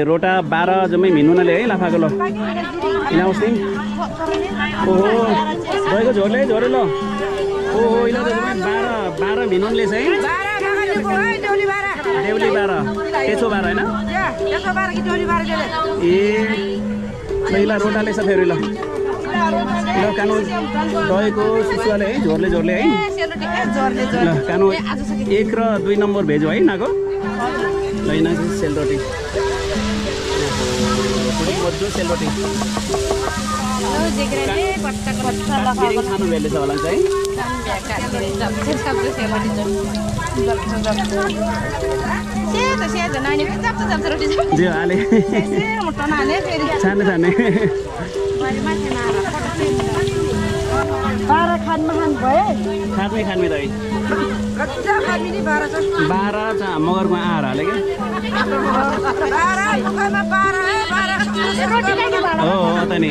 रोटा 12 जम्मै मिनुनाले है लाफाको ल ल्याउँछ नि ओहो दहीको झोरले झोरे ल ओहो इला त जम्मै 12 मिनुनले चाहिँ देउली 12 तेसो 12 हैन ए लैला रोटाले छ फेरि ल कानु दहीको सुसुवाले है झोरले झोरले है ल कानु 1 र 2 नम्बर भेजो है नाको लैना सेलरोटी बज्जो सेलरोटी खानु भेट्दैछ होला चाहिँ छाने छाने खाँदै खाने दही 12 मगरमा आएर हाले क्या हो त नि